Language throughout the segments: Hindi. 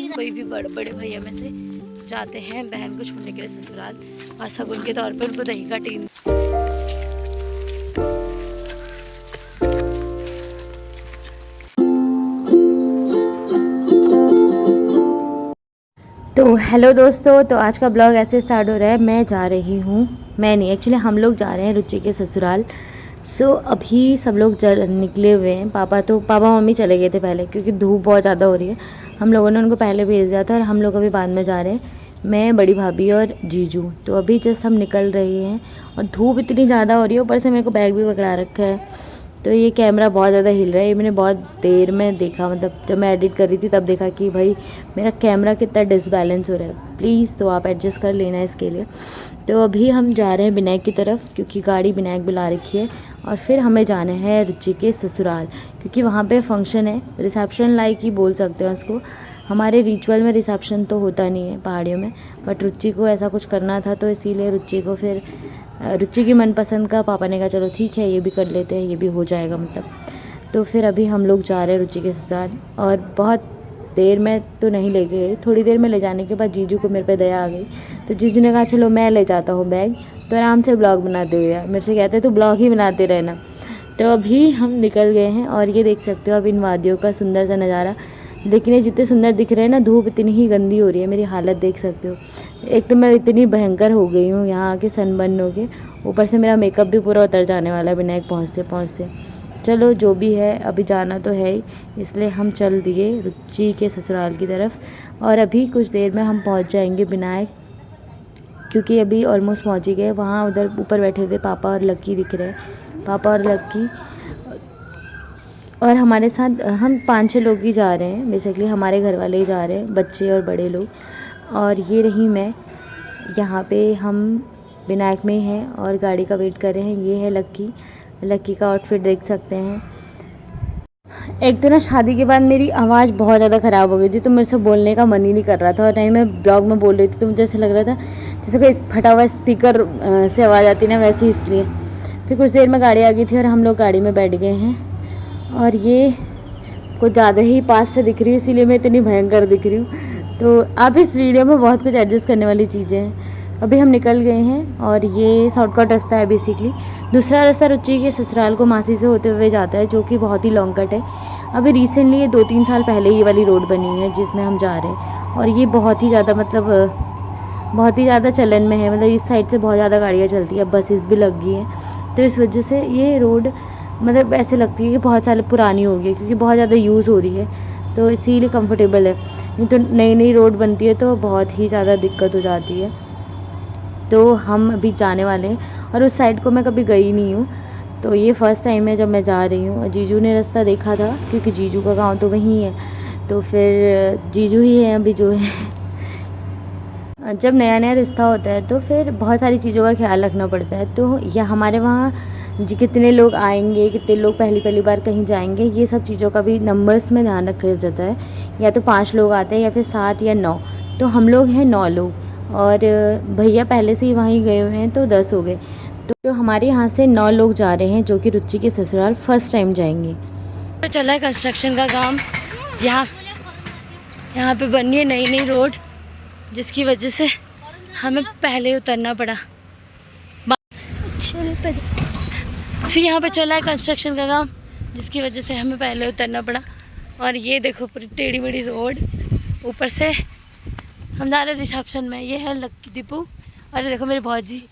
कोई भी बड़े भैया में से जाते हैं बहन को छोड़ने के लिए ससुराल, और शगुन के तौर पर उनको दही का टीन। तो हेलो दोस्तों, तो आज का ब्लॉग ऐसे स्टार्ट हो रहा है। मैं जा रही हूँ, मैं नहीं एक्चुअली हम लोग जा रहे हैं रुचि के ससुराल। अभी सब लोग निकले हुए हैं। पापा मम्मी चले गए थे पहले, क्योंकि धूप बहुत ज़्यादा हो रही है। हम लोगों ने उनको पहले भेज दिया था और हम लोग अभी बाद में जा रहे हैं, मैं, बड़ी भाभी और जीजू। तो अभी जस्ट हम निकल रहे हैं और धूप इतनी ज़्यादा हो रही है, ऊपर से मेरे को बैग भी पकड़ा रखा है। तो ये कैमरा बहुत ज़्यादा हिल रहा है। ये मैंने बहुत देर में देखा, मतलब जब मैं एडिट कर रही थी तब देखा कि भाई मेरा कैमरा कितना डिसबैलेंस हो रहा है। प्लीज़ तो आप एडजस्ट कर लेना इसके लिए। तो अभी हम जा रहे हैं विनायक की तरफ, क्योंकि गाड़ी विनायक बुला रखी है। और फिर हमें जाना है रुचि के ससुराल, क्योंकि वहाँ पे फंक्शन है, रिसेप्शन लाइक ही बोल सकते हैं उसको। हमारे रिचुअल में रिसेप्शन तो होता नहीं है पहाड़ियों में, बट रुचि को ऐसा कुछ करना था, तो इसीलिए रुचि की मनपसंद का पापा ने कहा चलो ठीक है ये भी कर लेते हैं, ये भी हो जाएगा मतलब। तो फिर अभी हम लोग जा रहे हैं रुचि के ससुराल, और बहुत देर में तो नहीं ले गए। थोड़ी देर में ले जाने के बाद जीजू को मेरे पे दया आ गई, तो जीजू ने कहा चलो मैं ले जाता हूँ बैग, तो आराम से ब्लॉग बनाते हुए मेरे से कहते तो ब्लॉग ही बनाते रहना। तो अभी हम निकल गए हैं, और ये देख सकते हो अब इन वादियों का सुंदर सा नज़ारा। लेकिन ये जितने सुंदर दिख रहे हैं ना, धूप इतनी ही गंदी हो रही है। मेरी हालत देख सकते हो, एक तो मैं इतनी भयंकर हो गई हूँ यहाँ आके सनबर्न हो के, ऊपर से मेरा मेकअप भी पूरा उतर जाने वाला है विनायक पहुँचते। चलो जो भी है, अभी जाना तो है ही, इसलिए हम चल दिए रुचि के ससुराल की तरफ। और अभी कुछ देर में हम पहुँच जाएंगे विनायक, क्योंकि अभी ऑलमोस्ट पहुँच ही गए। वहाँ उधर ऊपर बैठे हुए पापा और लक्की दिख रहे हैं, पापा और लक्की, और हमारे साथ हम 5-6 लोग ही जा रहे हैं। बेसिकली हमारे घर वाले ही जा रहे हैं, बच्चे और बड़े लोग। और ये रही मैं, यहाँ पे हम विनायक में हैं और गाड़ी का वेट कर रहे हैं। ये है लक्की का आउटफिट देख सकते हैं। एक तो ना शादी के बाद मेरी आवाज़ बहुत ज़्यादा ख़राब हो गई थी, तो मेरे से बोलने का मन ही नहीं कर रहा था, और नहीं मैं ब्लॉग में बोल रही थी तो मुझे ऐसा लग रहा था जैसे कोई फटा हुआ स्पीकर से आवाज़ आती ना, वैसे इसलिए। फिर कुछ देर में गाड़ी आ गई थी और हम लोग गाड़ी में बैठ गए हैं। और ये कुछ ज़्यादा ही पास से दिख रही है, इसीलिए मैं इतनी भयंकर दिख रही हूँ। तो अब इस वीडियो में बहुत कुछ एडजस्ट करने वाली चीज़ें हैं। अभी हम निकल गए हैं, और ये शॉर्टकट रास्ता है बेसिकली। दूसरा रास्ता रुचि के ससुराल को मासी से होते हुए जाता है, जो कि बहुत ही लॉन्ग कट है। अभी रिसेंटली ये 2-3 साल पहले ये वाली रोड बनी है जिसमें हम जा रहे हैं, और ये बहुत ही ज़्यादा बहुत ही ज़्यादा चलन में है। मतलब इस साइड से बहुत ज़्यादा गाड़ियाँ चलती है, बसेस भी लग गई हैं। तो इस वजह से ये रोड मतलब ऐसे लगती है कि बहुत साल पुरानी हो गई है, क्योंकि बहुत ज़्यादा यूज़ हो रही है, तो इसीलिए कंफर्टेबल है। नहीं तो नई रोड बनती है तो बहुत ही ज़्यादा दिक्कत हो जाती है। तो हम अभी जाने वाले हैं, और उस साइड को मैं कभी गई नहीं हूँ, तो ये फ़र्स्ट टाइम है जब मैं जा रही हूँ। जीजू ने रास्ता देखा था, क्योंकि जीजू का गाँव तो वहीं है, तो फिर जीजू ही है अभी जो है। जब नया रिश्ता होता है तो फिर बहुत सारी चीज़ों का ख्याल रखना पड़ता है। तो यह हमारे वहाँ कितने लोग आएंगे, कितने लोग पहली बार कहीं जाएंगे, ये सब चीज़ों का भी नंबर्स में ध्यान रखा जाता है। या तो 5 लोग आते हैं या फिर 7 या 9, तो हम लोग हैं 9 लोग, और भैया पहले से ही वहीं गए हुए हैं तो 10 हो गए। तो हमारे यहाँ से 9 लोग जा रहे हैं, जो कि रुचि के ससुराल फर्स्ट टाइम जाएंगे। तो चला है कंस्ट्रक्शन का काम, यहाँ पे बनी है नई रोड, जिसकी वजह से हमें पहले उतरना पड़ा। तो यहाँ पे चला है कंस्ट्रक्शन का काम, जिसकी वजह से हमें पहले उतरना पड़ा। और ये देखो पूरी टेढ़ी मेढ़ी रोड, ऊपर से हम जा रहे हैं रिसेप्शन में। ये है लक्की दीपू, और ये देखो मेरे भौजी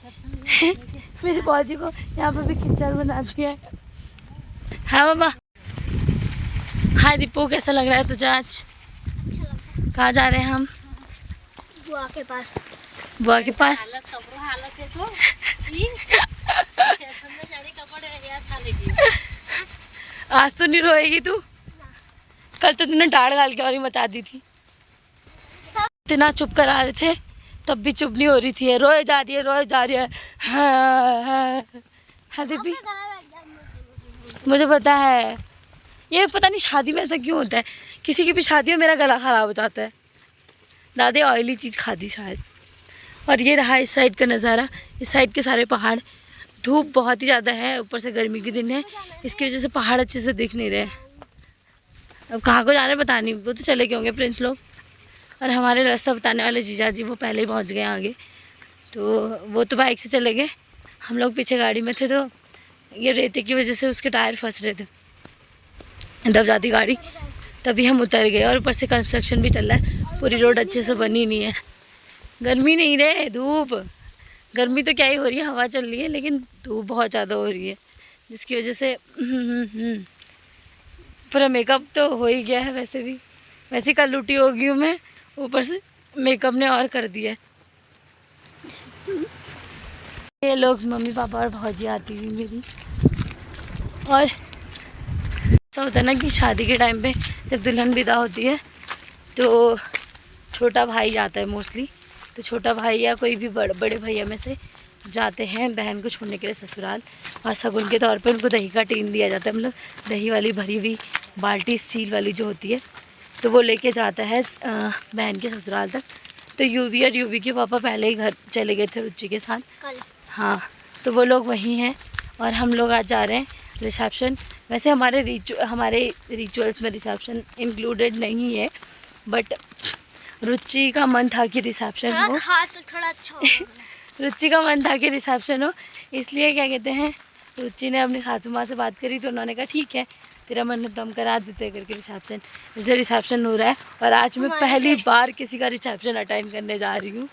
मेरी भौजी को यहाँ पे भी खिच्चर बना दिया है। हाँ बाबा, हाय दीपू, कैसा लग रहा है तुझे आज? कहाँ जा रहे हैं हम? बुआ के पास। बुआ के पास? हालत है तो आज तो नहीं रोएगी तू? कल तो तूने डाढ़ गाल के और ही मचा दी थी। इतना चुप करा रहे थे तब भी चुप नहीं हो रही थी। रोए जा रही है। हाँ दीपी, मुझे पता है। ये पता नहीं शादी में ऐसा क्यों होता है, किसी की भी शादी में मेरा गला ख़राब हो जाता है। दादी ऑयली चीज़ खाती शायद। और ये रहा इस साइड का नज़ारा, इस साइड के सारे पहाड़ धूप बहुत ही ज़्यादा है, ऊपर से गर्मी के दिन है, इसकी वजह से पहाड़ अच्छे से दिख नहीं रहे। अब कहाँ को जाना है पता नहीं, वो तो चले गए होंगे प्रिंस लोग। और हमारे रास्ता बताने वाले जीजा जी वो पहले ही पहुँच गए आगे, तो वो तो बाइक से चले गए, हम लोग पीछे गाड़ी में थे। तो ये रेते की वजह से उसके टायर फंस रहे थे, दब जाती गाड़ी, तभी हम उतर गए। और ऊपर से कंस्ट्रक्शन भी चल रहा है, पूरी रोड अच्छे से बनी नहीं है। गर्मी नहीं रे, धूप। गर्मी तो क्या ही हो रही है, हवा चल रही है, लेकिन धूप बहुत ज़्यादा हो रही है, जिसकी वजह से पूरा मेकअप तो हो ही गया है। वैसे कल लूटी हो गई हूँ मैं, ऊपर से मेकअप ने और कर दिया है। ये लोग मम्मी पापा और भौजी आती हुई मेरी। और ऐसा होता है ना कि शादी के टाइम पे जब दुल्हन विदा होती है तो छोटा भाई जाता है मोस्टली, तो छोटा भाई या कोई भी बड़े भैया में से जाते हैं बहन को छोड़ने के लिए ससुराल। और शगुन के तौर पे उनको दही का टीन दिया जाता है, मतलब दही वाली भरी हुई बाल्टी स्टील वाली जो होती है, तो वो लेके जाता है बहन के ससुराल तक। तो यूवी और यूवी के पापा पहले ही घर चले गए थे रुचि के साथ। हाँ, तो वो लोग वहीं हैं और हम लोग आज जा रहे हैं रिसेप्शन। वैसे हमारे रिचुअल्स में रिसेप्शन इंक्लूडेड नहीं है, बट रुचि का मन था कि रिसेप्शन हो, थोड़ा अच्छा हो। रुचि का मन था कि रिसेप्शन हो, इसलिए क्या कहते हैं, रुचि ने अपनी सासू माँ से बात करी तो उन्होंने कहा ठीक है, तेरा मन तो हम करा देते करके रिसेप्शन। इसलिए रिसेप्शन हो रहा है। और आज मैं पहली बार किसी का रिसेप्शन अटेंड करने जा रही हूँ,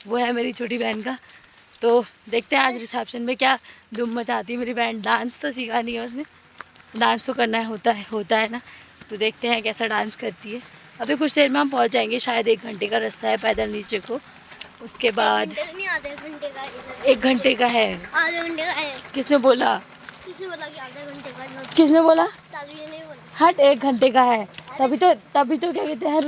वो है मेरी छोटी बहन का। तो देखते हैं आज रिसेप्शन में क्या धूम मचाती है मेरी बहन। डांस तो सीखा नहीं है उसने, डांस तो करना है, होता है ना, तो देखते हैं कैसा डांस करती है। अभी कुछ देर में हम पहुंच जाएंगे, शायद 1 घंटे का रास्ता है पैदल नीचे को। उसके बाद 1 घंटे का है। आधे घंटे का है। किसने बोला कि आधे घंटे का? किसने बोला? ताजू ने नहीं बोला। हट, 1 घंटे का है। तभी तो क्या कहते हैं,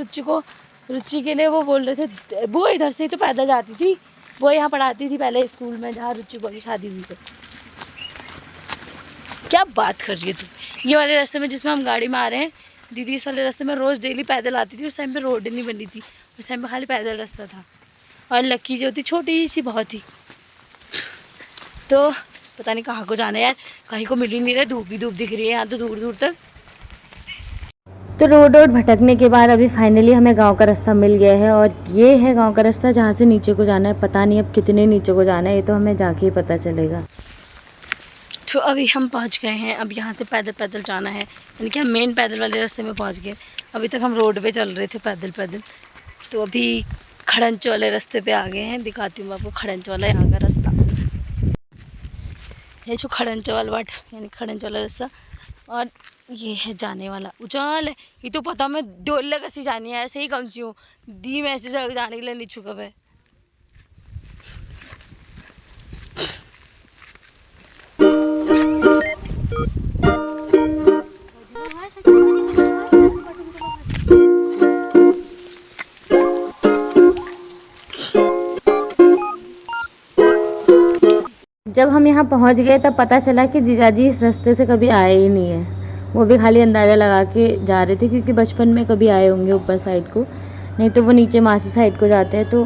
रुचि के लिए वो बोल रहे थे। वो इधर से ही तो पैदल जाती थी, वो यहाँ पढ़ाती थी पहले स्कूल में जहाँ रुचि को शादी हुई। तो क्या बात कर रही है तू? ये वाले रास्ते में जिसमें हम गाड़ी में आ रहे हैं, दीदी इस वाले रास्ते में रोज़ डेली पैदल आती थी। उस टाइम पे रोड नहीं बनी थी, उस टाइम पे खाली पैदल रास्ता था। और लक्की जो थी छोटी सी बहुत ही, तो पता नहीं कहाँ को जाना है यार, कहीं को मिल ही नहीं रहा। धूप भी धूप दिख रही है यहाँ तो दूर दूर तक। तो रोड भटकने के बाद अभी फाइनली हमें गांव का रास्ता मिल गया है। और ये है गांव का रास्ता जहाँ से नीचे को जाना है। पता नहीं अब कितने नीचे को जाना है, ये तो हमें जाके ही पता चलेगा। तो अभी हम पहुँच गए हैं। अब यहाँ से पैदल जाना है, यानी कि हम मेन पैदल वाले रास्ते में पहुँच गए। अभी तक हम रोड पे चल रहे थे पैदल। तो अभी खड़ंच वाले रास्ते पे आ गए हैं। दिखाती हूँ आपको खड़ंच वाला यहाँ का रास्ता। ये जो खड़ंच वाला बाट, यानी खड़ंच वाला रास्ता, और ये है जाने वाला उचाल है। ये तो पता मैं डोले कसी जानी है, ऐसे ही कम सी हूँ दी मैं ऐसे जगह जाने के लिए नहीं छुका है। जब हम यहाँ पहुँच गए तब पता चला कि जीजाजी इस रास्ते से कभी आए ही नहीं है। वो भी खाली अंदाज़ा लगा के जा रहे थे, क्योंकि बचपन में कभी आए होंगे ऊपर साइड को, नहीं तो वो नीचे मासी साइड को जाते हैं। तो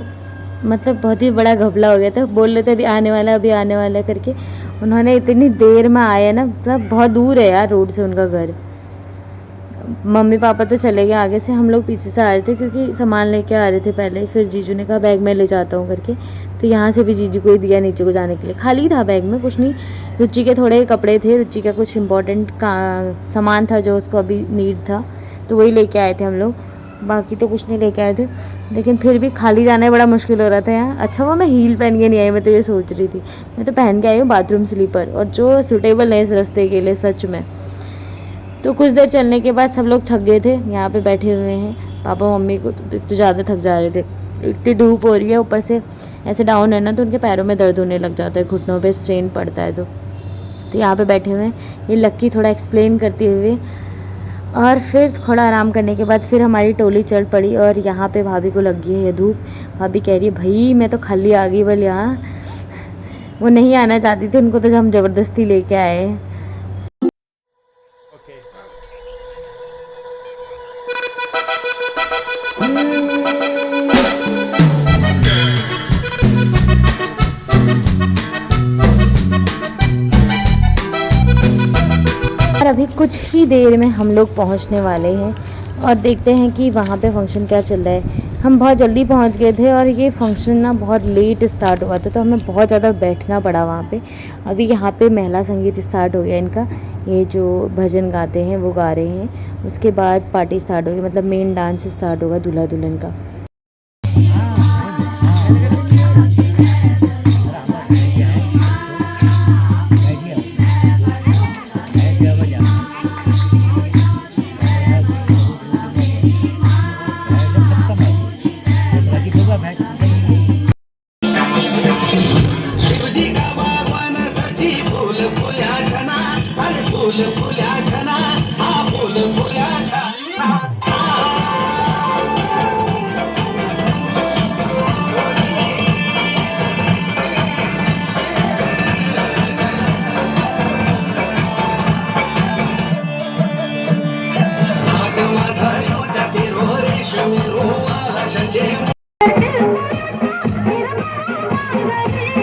मतलब बहुत ही बड़ा घपला हो गया था। बोल रहे थे अभी आने वाला है करके। उन्होंने इतनी देर में आया ना, मतलब बहुत दूर है यार रोड से उनका घर। मम्मी पापा तो चले गए आगे से, हम लोग पीछे से आ रहे थे क्योंकि सामान लेके आ रहे थे पहले। फिर जीजू ने कहा बैग में ले जाता हूँ करके, तो यहाँ से भी जीजू को ही दिया नीचे को जाने के लिए। खाली था बैग में, कुछ नहीं। रुचि के थोड़े कपड़े थे, रुचि का कुछ इम्पोर्टेंट का सामान था जो उसको अभी नीड था, तो वही लेके आए थे हम लोग। बाकी तो कुछ नहीं लेके आए थे, लेकिन फिर भी खाली जाना बड़ा मुश्किल हो रहा था यहाँ। अच्छा वो मैं हील पहन के नहीं आई, मैं तो ये सोच रही थी। मैं तो पहन के आई हूँ बाथरूम स्लीपर, और जो सूटेबल है इस रास्ते के लिए सच में। तो कुछ देर चलने के बाद सब लोग थक गए थे, यहाँ पे बैठे हुए हैं। पापा मम्मी को तो ज़्यादा थक जा रहे थे, इतनी धूप हो रही है। ऊपर से ऐसे डाउन है ना, तो उनके पैरों में दर्द होने लग जाता है, घुटनों पे स्ट्रेन पड़ता है। तो यहाँ पे बैठे हुए हैं। ये लक्की थोड़ा एक्सप्लेन करते हुए, और फिर थोड़ा आराम करने के बाद फिर हमारी टोली चल पड़ी। और यहाँ पे भाभी को लग गई है ये धूप। भाभी कह रही है भाई मैं तो खाली आ गई बोल यहाँ। वो नहीं आना चाहती थी, उनको तो हम ज़बरदस्ती लेके आए। Okay. अभी कुछ ही देर में हम लोग पहुंचने वाले हैं और देखते हैं कि वहाँ पे फंक्शन क्या चल रहा है। हम बहुत जल्दी पहुंच गए थे और ये फंक्शन ना बहुत लेट स्टार्ट हुआ था, तो हमें बहुत ज़्यादा बैठना पड़ा वहाँ पे। अभी यहाँ पे महिला संगीत स्टार्ट हो गया इनका, ये जो भजन गाते हैं वो गा रहे हैं। उसके बाद पार्टी स्टार्ट होगी, मतलब मेन डांस स्टार्ट होगा दूल्हा दुल्हन का।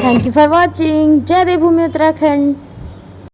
Thank you for watching. जय देवभूमि उत्तराखंड।